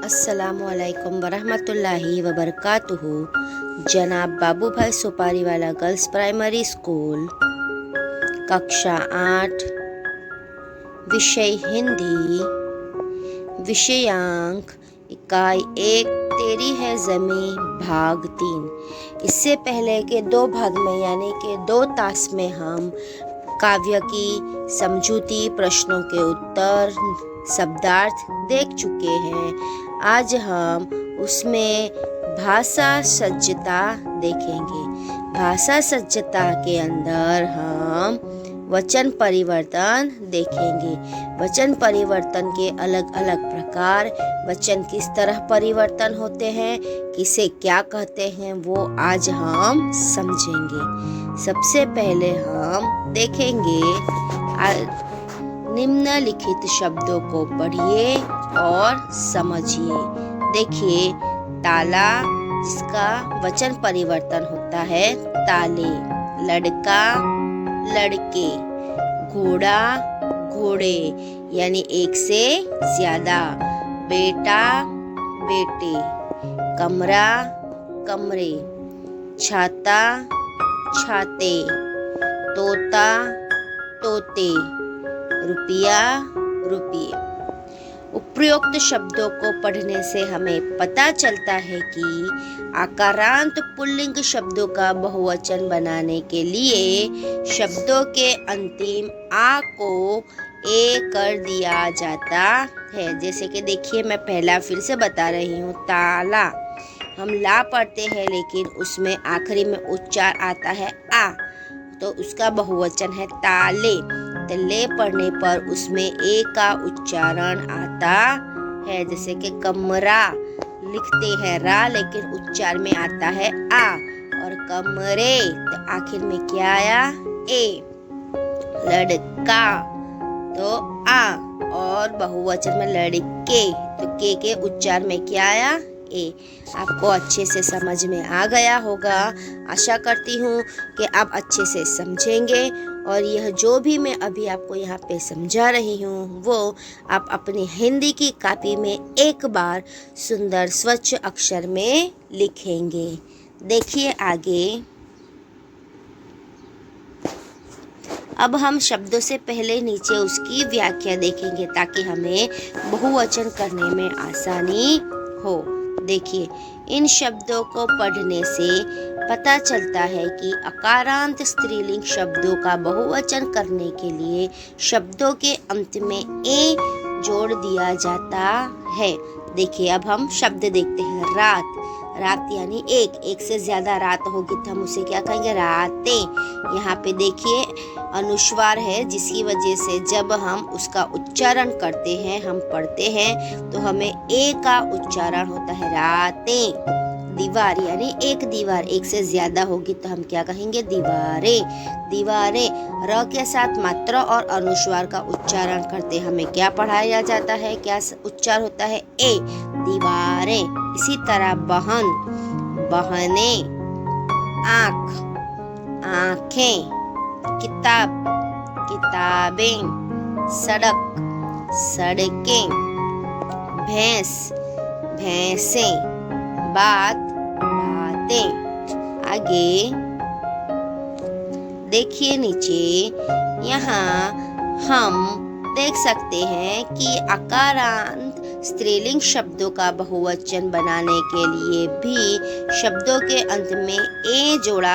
अस्सलामुअलैकुम वरहमतुल्लाहि वबरकातुहू। जनाब बाबू भाई सुपारी वाला गर्ल्स प्राइमरी स्कूल, कक्षा 8, विषय हिंदी, विषयांक इकाई 1 तेरी है ज़मीं, भाग 3। इससे पहले के 2 भाग में यानी कि 2 तास में हम काव्य की समझूती, प्रश्नों के उत्तर, शब्दार्थ देख चुके हैं। आज हम उसमें भाषा सज्जता देखेंगे। भाषा सज्जता के अंदर हम वचन परिवर्तन देखेंगे। वचन परिवर्तन के अलग अलग प्रकार, वचन किस तरह परिवर्तन होते हैं, किसे क्या कहते हैं, वो आज हम समझेंगे। सबसे पहले हम देखेंगे निम्नलिखित शब्दों को पढ़िए और समझिए। देखिए, ताला जिसका वचन परिवर्तन होता है ताले, लड़का लड़के, घोड़ा घोड़े यानी एक से ज्यादा, बेटा बेटे, कमरा कमरे, छाता छाते, तोता तोते, रुपया रुपये। उपरोक्त शब्दों को पढ़ने से हमें पता चलता है कि आकारांत पुल्लिंग शब्दों का बहुवचन बनाने के लिए शब्दों के अंतिम आ को ए कर दिया जाता है। जैसे कि देखिए, मैं पहला फिर से बता रही हूँ, ताला हम ला पढ़ते हैं लेकिन उसमें आखिरी में उच्चार आता है आ, तो उसका बहुवचन है ताले। तो ले पढ़ने पर उसमें ए का उच्चारण आता है। जैसे कि कमरा लिखते हैं रा लेकिन उच्चार में आता है आ, और कमरे तो आखिर में क्या आया ए। लड़का तो आ, और बहुवचन में लड़के तो के उच्चार में क्या आया ए। आपको अच्छे से समझ में आ गया होगा। आशा करती हूँ कि आप अच्छे से समझेंगे, और यह जो भी मैं अभी आपको यहाँ पे समझा रही हूँ वो आप अपनी हिंदी की कॉपी में एक बार सुंदर स्वच्छ अक्षर में लिखेंगे। देखिए आगे। अब हम शब्दों से पहले नीचे उसकी व्याख्या देखेंगे ताकि हमें बहुवचन करने में आसानी हो। देखिए, इन शब्दों को पढ़ने से पता चलता है कि अकारांत स्त्रीलिंग शब्दों का बहुवचन करने के लिए शब्दों के अंत में ए जोड़ दिया जाता है। देखिए, अब हम शब्द देखते हैं। रात, रात यानी एक से ज्यादा रात होगी तो हम उसे क्या कहेंगे, रातें। यहाँ पे देखिए अनुस्वार है जिसकी वजह से जब हम उसका उच्चारण करते हैं, हम पढ़ते हैं तो हमें ए का उच्चारण होता है रातें। दीवार यानी एक दीवार, एक से ज्यादा होगी तो हम क्या कहेंगे, दीवारें। दीवारें र के साथ मात्रा और अनुस्वार का उच्चारण करते हमें क्या पढ़ाया जाता है, क्या उच्चार होता है, ए, दीवारें। इसी तरह बहन, बहने, आँख, आँखें, किताब, किताबें, सड़क, सड़कें, भैंस, भैंसें, बात, बातें। आगे देखिए नीचे, यहाँ हम देख सकते हैं कि आकारांत स्त्रीलिंग शब्दों का बहुवचन बनाने के लिए भी शब्दों के अंत में ए जोड़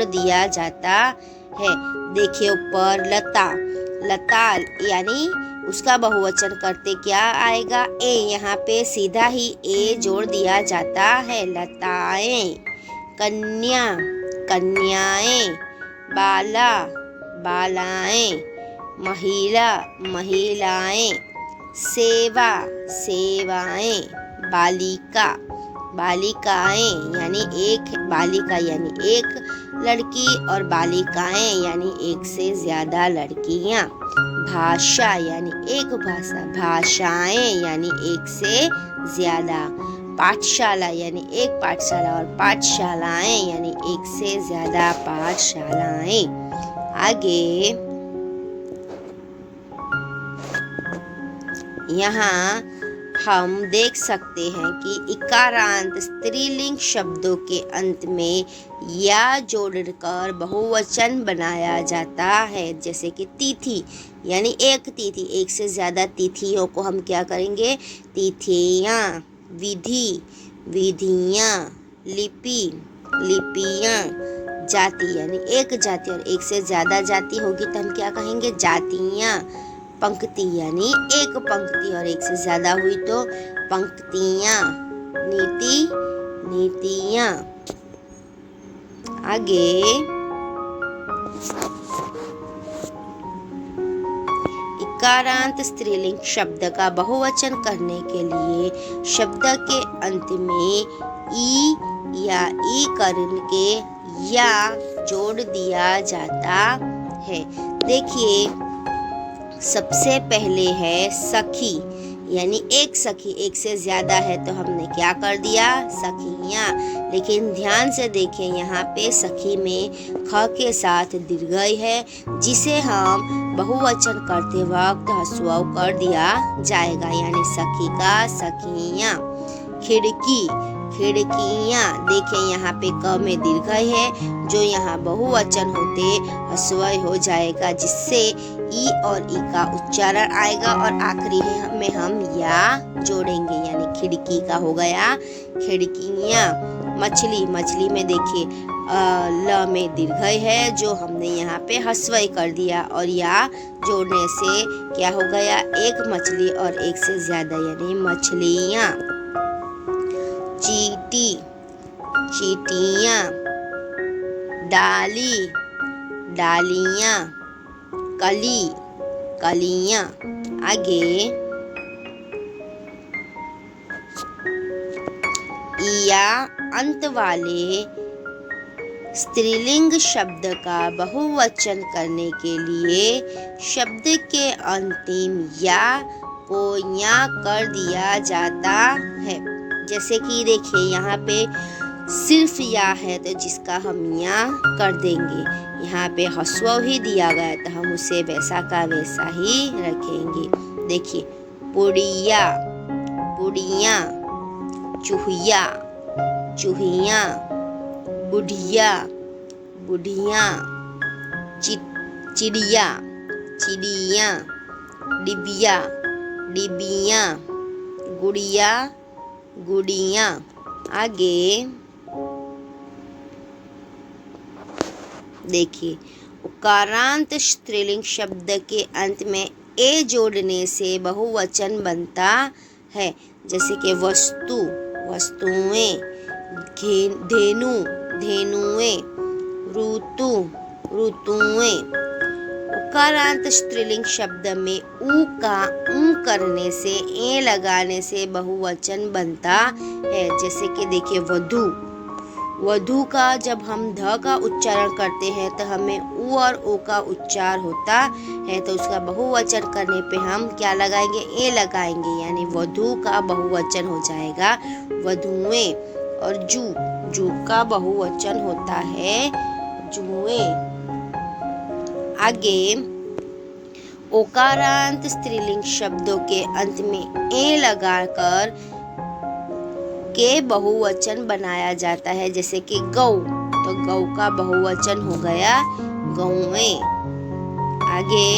दिया जाता है। देखिए ऊपर, लता, लता यानी उसका बहुवचन करते क्या आएगा, ए। यहाँ पे सीधा ही ए जोड़ दिया जाता है, लताएं। कन्या, कन्याएं, बाला, बालाएं, महिला, महिलाएं, सेवा, सेवाएं, बालिका, बालिकाएं यानी एक, बालिका यानी एक लड़की और बालिकाएं यानी एक से ज्यादा लड़कियां। भाषा यानी एक भाषा, भाषाएं यानी एक से ज्यादा। पाठशाला यानी एक पाठशाला और पाठशालाएं यानी एक से ज्यादा पाठशालाएं। आगे यहाँ हम देख सकते हैं कि इकारांत स्त्रीलिंग शब्दों के अंत में या जोड़कर बहुवचन बनाया जाता है। जैसे कि तिथि यानी एक तिथि, एक से ज़्यादा तिथियों को हम क्या करेंगे? तिथियाँ। विधि, विधियाँ। लिपि, लिपियाँ। जाति यानी एक जाति और एक से ज़्यादा जाति होगी तो हम क्या कहेंगे? जातियाँ। पंक्ति यानी एक पंक्ति और एक से ज़्यादा हुई तो पंक्तियाँ। नीति, नीतियाँ। आगे इकारांत स्त्रीलिंग शब्द का बहुवचन करने के लिए शब्द के अंत में ई या ई कर्ण के या जोड़ दिया जाता है। देखिए, सबसे पहले है सखी यानी एक सखी, एक से ज़्यादा है तो हमने क्या कर दिया? सखियाँ। लेकिन ध्यान से देखें, यहाँ पे सखी में ख के साथ दीर्घई है, जिसे हम बहुवचन करते वक्त ह्रस्व कर दिया जाएगा, यानी सखी का सखियाँ। खिड़की, खिड़कियाँ। देखें यहाँ पे क में दीर्घई है, जो यहाँ बहुवचन होते ह्रस्व हो जाएगा, जिससे ई और ई का उच्चारण आएगा और आखिरी में हम या जोड़ेंगे, यानी खिड़की का हो गया खिड़कियाँ। मछली, मछली में देखिए ल में दीर्घई है, जो हमने यहाँ पे ह्रस्व कर दिया और या जोड़ने से क्या हो गया? एक मछली और एक से ज़्यादा यानी मछलियाँ। चींटी, चींटियाँ। डाली, डालियाँ। कली, कलियाँ। आगे या अंत वाले स्त्रीलिंग शब्द का बहुवचन करने के लिए शब्द के अंतिम या को या कर दिया जाता है। जैसे कि देखिए यहाँ पे सिर्फ या है तो जिसका हम या कर देंगे, यहाँ पे ह्रस्व ही दिया गया तो हम उसे वैसा का वैसा ही रखेंगे। देखिए, पुड़िया, पुड़िया। चूहिया, चूहिया। बुढ़िया, बुढ़िया। चिड़िया, चिड़िया। डिबिया, डिबिया। गुड़िया, गुड़िया। आगे देखिए, उकारांत स्त्रीलिंग शब्द के अंत में ए जोड़ने से बहुवचन बनता है। जैसे कि वस्तु, वस्तुएं। धेनु, धेनुएं। ऋतु, ऋतुएं। उकारांत स्त्रीलिंग शब्द में ऊ का ऊ करने से ए लगाने से बहुवचन बनता है। जैसे कि देखिए वधू, वधू का जब हम ध का उच्चारण करते हैं तो हमें ऊ और ओ का उच्चार होता है, तो उसका बहुवचन करने पे हम क्या लगाएंगे? ए लगाएंगे, यानी वधू का बहुवचन हो जाएगा वधुएं। और जू, जू का बहुवचन होता है जुएं। आगे ओकारांत स्त्रीलिंग शब्दों के अंत में ए लगाकर के बहुवचन बनाया जाता है। जैसे कि गौ, तो गौ का बहुवचन हो गया गौएं। आगे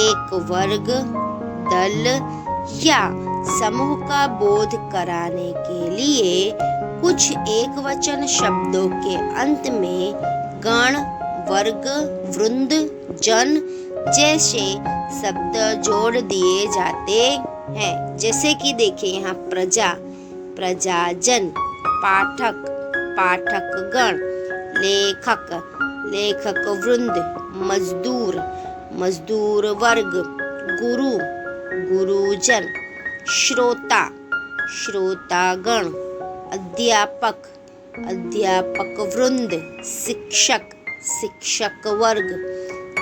एक वर्ग, दल या समूह का बोध कराने के लिए कुछ एक वचन शब्दों के अंत में गण, वर्ग, वृंद, जन जैसे शब्द जोड़ दिए जाते हैं। जैसे कि देखिए यहाँ प्रजा, प्रजाजन। पाठक, पाठकगण। लेखक, लेखक वृंद। मजदूर, मजदूर वर्ग। गुरु, गुरुजन। श्रोता, श्रोतागण। अध्यापक, अध्यापक वृंद। शिक्षक, शिक्षक वर्ग।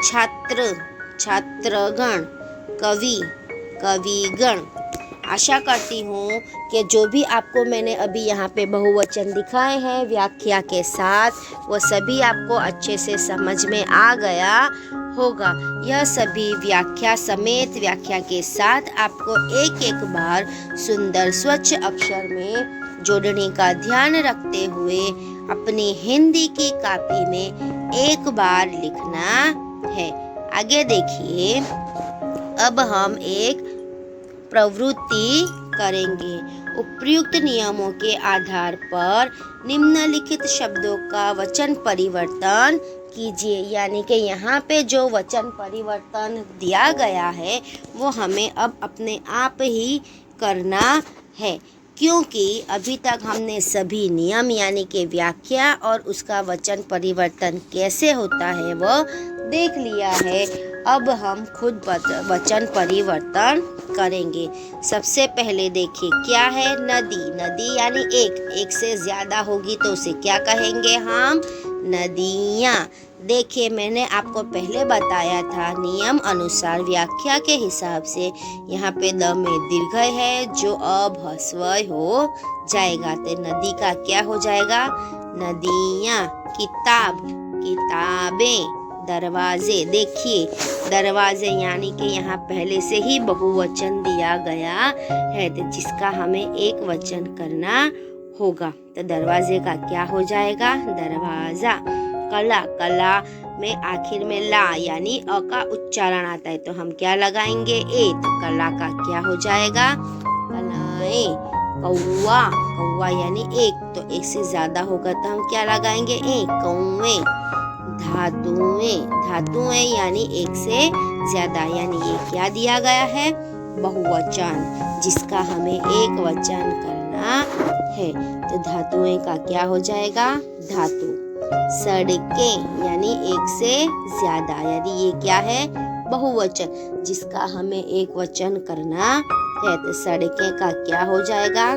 छात्र, छात्रगण। कवि, कविगण। आशा करती हूँ कि जो भी आपको मैंने अभी यहाँ पे बहुवचन दिखाए हैं व्याख्या के साथ, वो सभी आपको अच्छे से समझ में आ गया होगा। यह सभी व्याख्या समेत व्याख्या के साथ आपको एक एक बार सुंदर स्वच्छ अक्षर में जोड़ने का ध्यान रखते हुए अपनी हिंदी की कॉपी में एक बार लिखना है। आगे देखिए, अब हम एक प्रवृत्ति करेंगे। उपयुक्त नियमों के आधार पर निम्नलिखित शब्दों का वचन परिवर्तन कीजिए। यानी कि यहाँ पे जो वचन परिवर्तन दिया गया है वो हमें अब अपने आप ही करना है, क्योंकि अभी तक हमने सभी नियम यानी कि व्याख्या और उसका वचन परिवर्तन कैसे होता है वो देख लिया है। अब हम खुद वचन परिवर्तन करेंगे। सबसे पहले देखिए क्या है, नदी। नदी यानी एक से ज़्यादा होगी तो उसे क्या कहेंगे हम, नदियाँ। देखिए मैंने आपको पहले बताया था नियम अनुसार व्याख्या के हिसाब से यहाँ पे द में दीर्घ है जो अब ह्रस्वय हो जाएगा, तो नदी का क्या हो जाएगा, नदियाँ। किताब, किताबें। दरवाजे, देखिए दरवाजे यानी कि यहाँ पहले से ही बहुवचन दिया गया है तो जिसका हमें एक वचन करना होगा, तो दरवाजे का क्या हो जाएगा, दरवाजा। कला, कला में आखिर में ला यानी अ का उच्चारण आता है तो हम क्या लगाएंगे, ए, तो कला का क्या हो जाएगा, कलाएं। कौवा, कौवा यानी एक, तो एक से ज्यादा होगा तो हम क्या लगाएंगे, ए, कौवे। धातुएं, धातुएं यानी एक से ज्यादा, यानी ये क्या दिया गया है, बहुवचन जिसका हमें एक वचन करना है, तो धातुएं का क्या हो जाएगा, धातु। सड़कें यानी एक से ज्यादा, यानी ये क्या है, बहुवचन जिसका हमें एक वचन करना है, तो सड़कें का क्या हो जाएगा,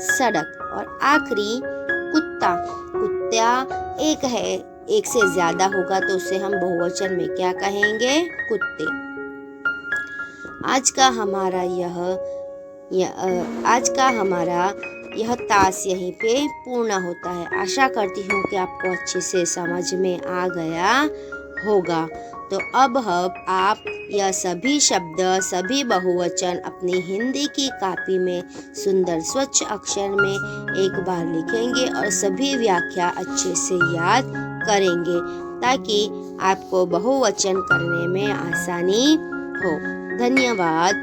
सड़क। और आखिरी कुत्ता, कुत्ता एक है, एक से ज्यादा होगा तो उसे हम बहुवचन में क्या कहेंगे, कुत्ते। आज का हमारा यह टास्क यहीं पे पूर्ण होता है। आशा करती हूँ कि आपको अच्छे से समझ में आ गया होगा। तो अब आप यह सभी शब्द, सभी बहुवचन अपनी हिंदी की कॉपी में सुंदर स्वच्छ अक्षर में एक बार लिखेंगे और सभी व्याख्या अच्छे से याद करेंगे ताकि आपको बहुवचन करने में आसानी हो। धन्यवाद।